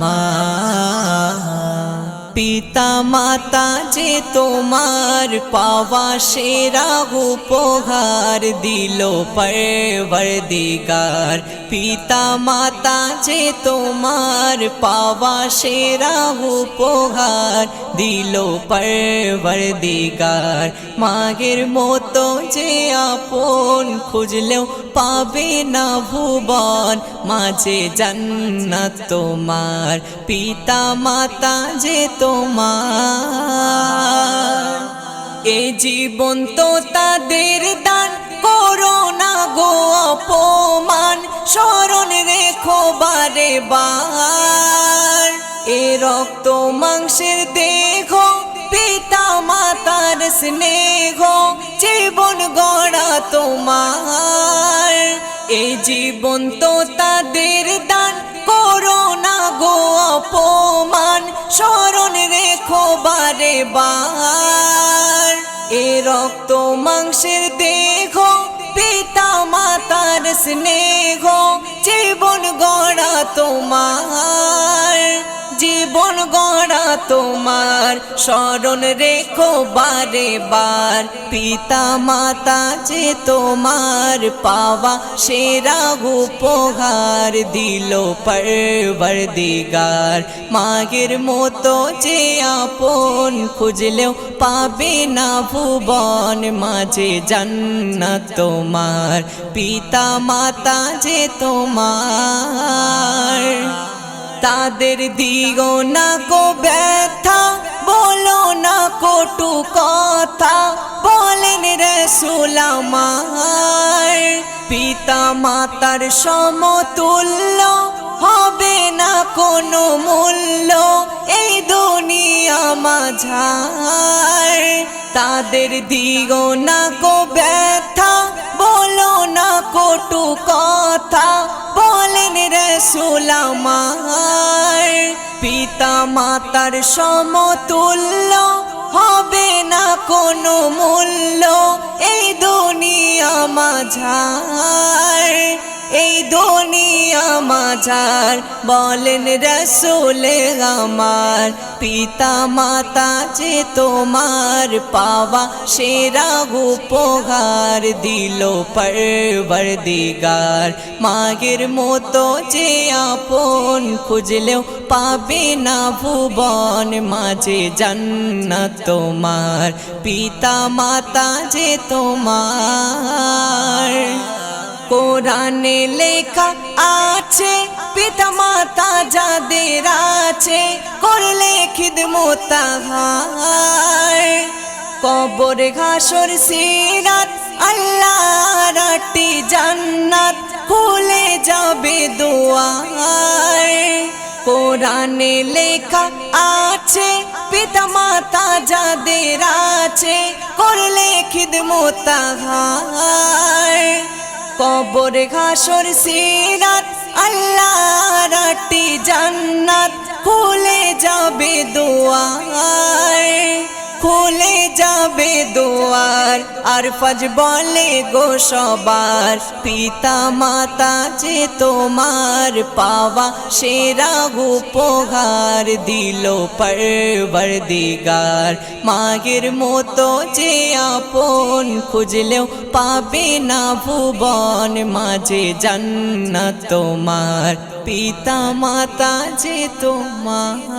মা পিতা মাতা যে তোমার পাওয়া সেরা উপহার দিল পরবর্দিগার। পিতা মাতা যে তোমার পাওয়া সেরা উপহার দিল পরবর্দিগার। মায়ের মতো যে আপন খুঁজলেও পাবে না ভুবন, মাঝে জান্নাত তোমার। পিতা মাতা যে তোমার এ জীবন তো তাদের দান, করো না গো অপমান, স্মরণ রেখো বারে বার। এ রক্ত মাংসের দেহ পিতা মাতার স্নেহ, জীবন গড়া তোমার। এ জীবন তো তাদের দান, করো না গো অপমান, স্মরণ রেখো বারে বার। এ রক্ত মাংসের দেহ পিতা মাতার স্নেহ, জীবন গড়া তোমার। জীবন গড়া তোমার, স্মরণ রেখো বারে বার। পিতা মাতা যে তোমার পাওয়া সেরা উপহার দিল পরবর্দিগার। মায়ের মতো যে আপন খুঁজলেও পাবে না ভুবন, মাঝে জান্নাত তোমার। পিতা মাতা যে তোমার তাদের দিও না কো ব্যথা, বলো না কটু কথা, বলেন রাসূল আমার। পিতা মাতার সমতুল্য হবে না কোনো মূল্য এই দুনিয়া মাঝার। তাদের দিও না কো ব্যথা, বলো না কটু কথা, বলেন রাসূল আমার। পিতা মাতার সমতুল্য হবে না কোনো মূল্য এই দুনিয়া মাঝার। এই দুনিয়া মাঝার বলেন রাসূল আমার। পিতা মাতা যে তোমার পাওয়া সেরা উপহার দিল পরবর্দিগার। মায়ের মতো যে আপন খুঁজলেও পাবে না ভুবন, মাঝে জান্নাত তোমার। পিতা মাতা যে তোমার কোরআনে লেখা আছে, পিতা মাতা যাদের আছে করলে খিদমত তাহার। কবর হাসর সিরাত আল্লাহর আটটি জান্নাত, খুলে যাবে দুয়ার। কোরআনে লেখা আছে, পিতা মাতা যাদের আছে করলে খিদমত তাহার। কবর হাসর সিরাত আল্লাহর আটটি জান্নাত, খুলে যাবে দুয়ার। খুলে যাবে দুয়ার আর ফাজ বলে গো সবার। পিতা মাতা যে তোমার পাওয়া সেরা উপহার দিল পরবর্দিগার। মায়ের মতো যে আপন খুঁজলেও পাবে না ভুবন, মাঝে জান্নাত তোমার। পিতা মাতা যে তোমার।